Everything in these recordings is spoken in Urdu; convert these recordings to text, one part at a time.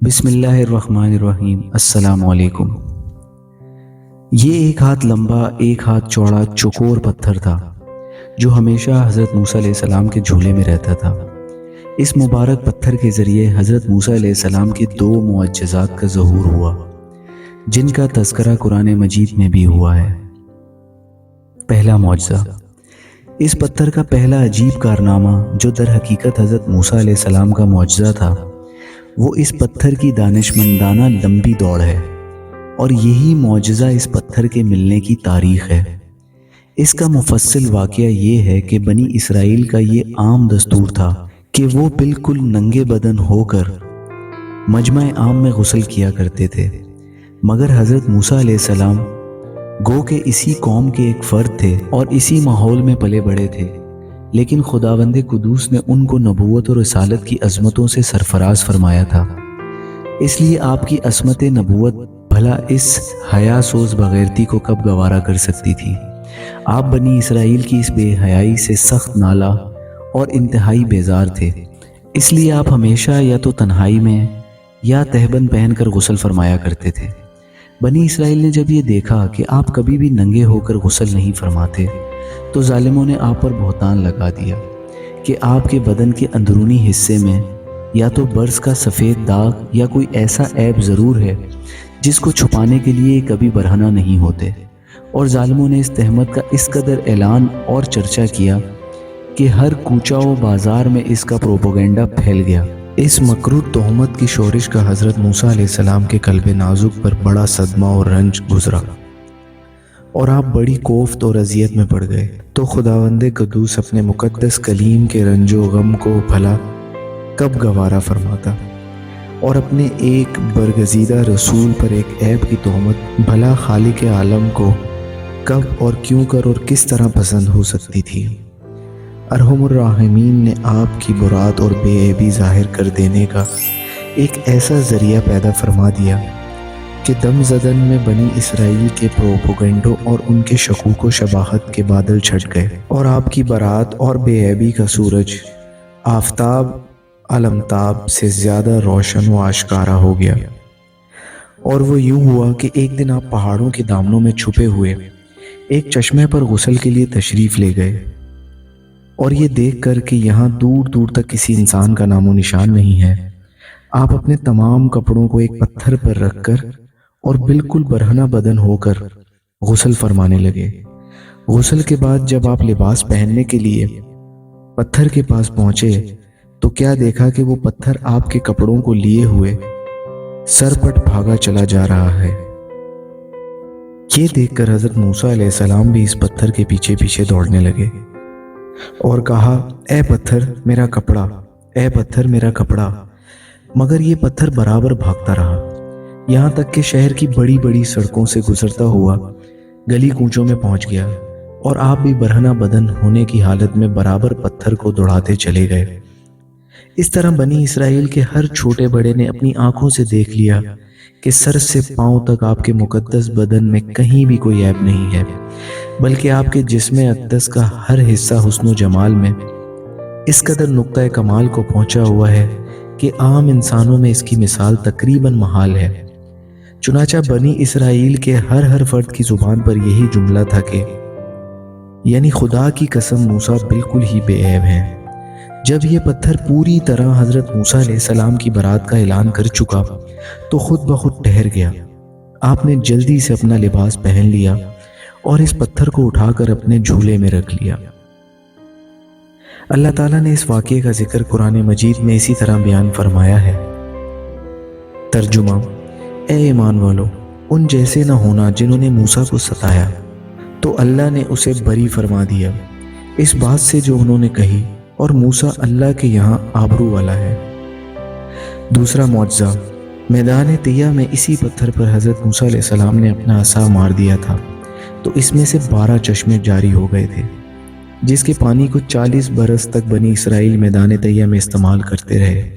بسم اللہ الرحمن الرحیم۔ السلام علیکم۔ یہ ایک ہاتھ لمبا ایک ہاتھ چوڑا چوکور پتھر تھا جو ہمیشہ حضرت موسیٰ علیہ السلام کے جھولے میں رہتا تھا۔ اس مبارک پتھر کے ذریعے حضرت موسیٰ علیہ السلام کے 2 معجزات کا ظہور ہوا جن کا تذکرہ قرآن مجید میں بھی ہوا ہے۔ پہلا معجزہ، اس پتھر کا پہلا عجیب کارنامہ جو در حقیقت حضرت موسیٰ علیہ السلام کا معجزہ تھا، وہ اس پتھر کی دانشمندانہ لمبی دوڑ ہے، اور یہی معجزہ اس پتھر کے ملنے کی تاریخ ہے۔ اس کا مفصل واقعہ یہ ہے کہ بنی اسرائیل کا یہ عام دستور تھا کہ وہ بالکل ننگے بدن ہو کر مجمع عام میں غسل کیا کرتے تھے، مگر حضرت موسیٰ علیہ السلام گو کہ اسی قوم کے ایک فرد تھے اور اسی ماحول میں پلے بڑے تھے، لیکن خداوند قدوس نے ان کو نبوت اور رسالت کی عظمتوں سے سرفراز فرمایا تھا۔ اس لیے آپ کی عصمت نبوت بھلا اس حیا سوز بغیرتی کو کب گوارا کر سکتی تھی؟ آپ بنی اسرائیل کی اس بے حیائی سے سخت نالا اور انتہائی بیزار تھے، اس لیے آپ ہمیشہ یا تو تنہائی میں یا تہبند پہن کر غسل فرمایا کرتے تھے۔ بنی اسرائیل نے جب یہ دیکھا کہ آپ کبھی بھی ننگے ہو کر غسل نہیں فرماتے تو ظالموں نے آپ پر بہتان لگا دیا کہ آپ کے بدن کے اندرونی حصے میں یا تو برس کا سفید داغ یا کوئی ایسا عیب ضرور ہے جس کو چھپانے کے لیے کبھی برہنہ نہیں ہوتے، اور ظالموں نے اس تہمت کا اس قدر اعلان اور چرچا کیا کہ ہر کوچہ و بازار میں اس کا پروپیگنڈا پھیل گیا۔ اس مکروہ تہمت کی شورش کا حضرت موسیٰ علیہ السلام کے قلب نازک پر بڑا صدمہ اور رنج گزرا، اور آپ بڑی کوفت اور اذیت میں پڑ گئے۔ تو خداوند قدوس اپنے مقدس کلیم کے رنج و غم کو بھلا کب گوارا فرماتا، اور اپنے ایک برگزیدہ رسول پر ایک عیب کی تہمت بھلا خالق عالم کو کب اور کیوں کر اور کس طرح پسند ہو سکتی تھی؟ ارحم الراحمین نے آپ کی برات اور بے عیبی ظاہر کر دینے کا ایک ایسا ذریعہ پیدا فرما دیا کہ دم زدن میں بنی اسرائیل کے پروپیگنڈوں اور ان کے شکوک و شباہت کے بادل چھٹ گئے، اور آپ کی برات اور بے عیبی کا سورج آفتاب علمتاب سے زیادہ روشن و آشکارا ہو گیا۔ اور وہ یوں ہوا کہ ایک دن آپ پہاڑوں کے دامنوں میں چھپے ہوئے ایک چشمے پر غسل کے لیے تشریف لے گئے، اور یہ دیکھ کر کہ یہاں دور دور تک کسی انسان کا نام و نشان نہیں ہے، آپ اپنے تمام کپڑوں کو ایک پتھر پر رکھ کر اور بالکل برہنہ بدن ہو کر غسل فرمانے لگے۔ غسل کے بعد جب آپ لباس پہننے کے لیے پتھر کے پاس پہنچے تو کیا دیکھا کہ وہ پتھر آپ کے کپڑوں کو لیے ہوئے سرپٹ بھاگا چلا جا رہا ہے۔ یہ دیکھ کر حضرت موسیٰ علیہ السلام بھی اس پتھر کے پیچھے پیچھے دوڑنے لگے اور کہا، اے پتھر میرا کپڑا، اے پتھر میرا کپڑا، مگر یہ پتھر برابر بھاگتا رہا، یہاں تک کہ شہر کی بڑی بڑی سڑکوں سے گزرتا ہوا گلی کوچوں میں پہنچ گیا، اور آپ بھی برہنہ بدن ہونے کی حالت میں برابر پتھر کو دوڑاتے چلے گئے۔ اس طرح بنی اسرائیل کے ہر چھوٹے بڑے نے اپنی آنکھوں سے دیکھ لیا کہ سر سے پاؤں تک آپ کے مقدس بدن میں کہیں بھی کوئی عیب نہیں ہے، بلکہ آپ کے جسم اقدس کا ہر حصہ حسن و جمال میں اس قدر نقطۂ کمال کو پہنچا ہوا ہے کہ عام انسانوں میں اس کی مثال تقریباً محال ہے۔ چنانچہ بنی اسرائیل کے ہر فرد کی زبان پر یہی جملہ تھا کہ یعنی خدا کی قسم موسیٰ بالکل ہی بے عیب ہیں۔ جب یہ پتھر پوری طرح حضرت موسیٰ علیہ السلام کی برات کا اعلان کر چکا تو خود بخود ٹھہر گیا۔ آپ نے جلدی سے اپنا لباس پہن لیا اور اس پتھر کو اٹھا کر اپنے جھولے میں رکھ لیا۔ اللہ تعالیٰ نے اس واقعے کا ذکر قرآن مجید میں اسی طرح بیان فرمایا ہے۔ ترجمہ: اے ایمان والو، ان جیسے نہ ہونا جنہوں نے موسیٰ کو ستایا، تو اللہ نے اسے بری فرما دیا اس بات سے جو انہوں نے کہی، اور موسیٰ اللہ کے یہاں آبرو والا ہے۔ دوسرا معجزہ، میدان طیہ میں اسی پتھر پر حضرت موسیٰ علیہ السلام نے اپنا عصا مار دیا تھا تو اس میں سے 12 چشمے جاری ہو گئے تھے، جس کے پانی کو 40 برس تک بنی اسرائیل میدان طیہ میں استعمال کرتے رہے،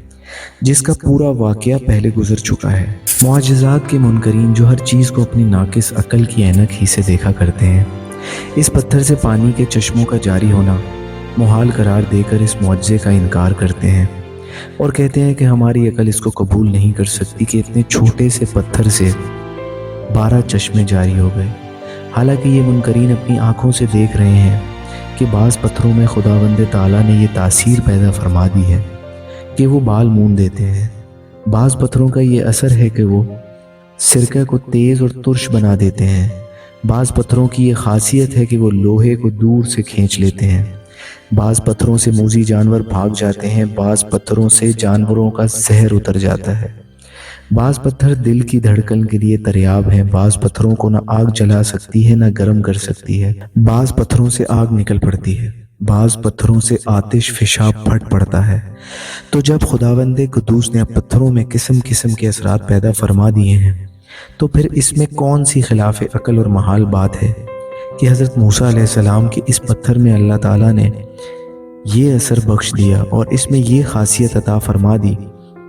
جس کا پورا واقعہ پہلے گزر چکا ہے۔ معجزات کے منکرین جو ہر چیز کو اپنی ناقص عقل کی عینک ہی سے دیکھا کرتے ہیں، اس پتھر سے پانی کے چشموں کا جاری ہونا محال قرار دے کر اس معجزے کا انکار کرتے ہیں، اور کہتے ہیں کہ ہماری عقل اس کو قبول نہیں کر سکتی کہ اتنے چھوٹے سے پتھر سے 12 چشمے جاری ہو گئے۔ حالانکہ یہ منکرین اپنی آنکھوں سے دیکھ رہے ہیں کہ بعض پتھروں میں خداوند تعالیٰ نے یہ تاثیر پیدا فرما دی ہے کہ وہ بال مون دیتے ہیں۔ بعض پتھروں کا یہ اثر ہے کہ وہ سرکہ کو تیز اور ترش بنا دیتے ہیں۔ بعض پتھروں کی یہ خاصیت ہے کہ وہ لوہے کو دور سے کھینچ لیتے ہیں۔ بعض پتھروں سے موذی جانور بھاگ جاتے ہیں، بعض پتھروں سے جانوروں کا زہر اتر جاتا ہے۔ بعض پتھر دل کی دھڑکن کے لیے دریاب ہیں، بعض پتھروں کو نہ آگ جلا سکتی ہے نہ گرم کر سکتی ہے، بعض پتھروں سے آگ نکل پڑتی ہے، بعض پتھروں سے آتش فشاں پھٹ پڑتا ہے۔ تو جب خداوند قدوس نے اب پتھروں میں قسم قسم کے اثرات پیدا فرما دیے ہیں، تو پھر اس میں کون سی خلاف عقل اور محال بات ہے کہ حضرت موسیٰ علیہ السلام کے اس پتھر میں اللہ تعالیٰ نے یہ اثر بخش دیا اور اس میں یہ خاصیت عطا فرما دی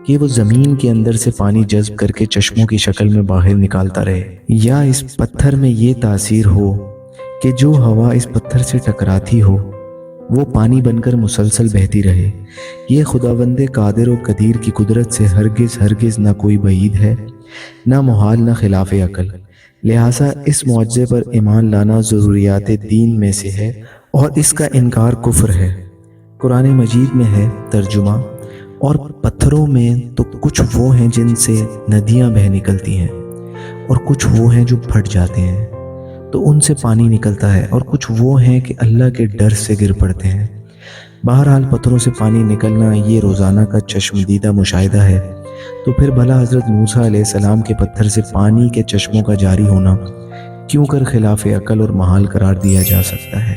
کہ وہ زمین کے اندر سے پانی جذب کر کے چشموں کی شکل میں باہر نکالتا رہے، یا اس پتھر میں یہ تاثیر ہو کہ جو ہوا اس پتھر سے ٹکراتی ہو وہ پانی بن کر مسلسل بہتی رہے۔ یہ خداوند قادر و قدیر کی قدرت سے ہرگز نہ کوئی بعید ہے، نہ محال، نہ خلاف عقل۔ لہٰذا اس معجزے پر ایمان لانا ضروریات دین میں سے ہے اور اس کا انکار کفر ہے۔ قرآن مجید میں ہے ترجمہ، اور پتھروں میں تو کچھ وہ ہیں جن سے ندیاں بہہ نکلتی ہیں، اور کچھ وہ ہیں جو پھٹ جاتے ہیں تو ان سے پانی نکلتا ہے، اور کچھ وہ ہیں کہ اللہ کے ڈر سے گر پڑتے ہیں۔ بہرحال پتھروں سے پانی نکلنا یہ روزانہ کا چشمدیدہ مشاہدہ ہے، تو پھر بھلا حضرت موسیٰ علیہ السلام کے پتھر سے پانی کے چشموں کا جاری ہونا کیوں کر خلاف عقل اور محال قرار دیا جا سکتا ہے؟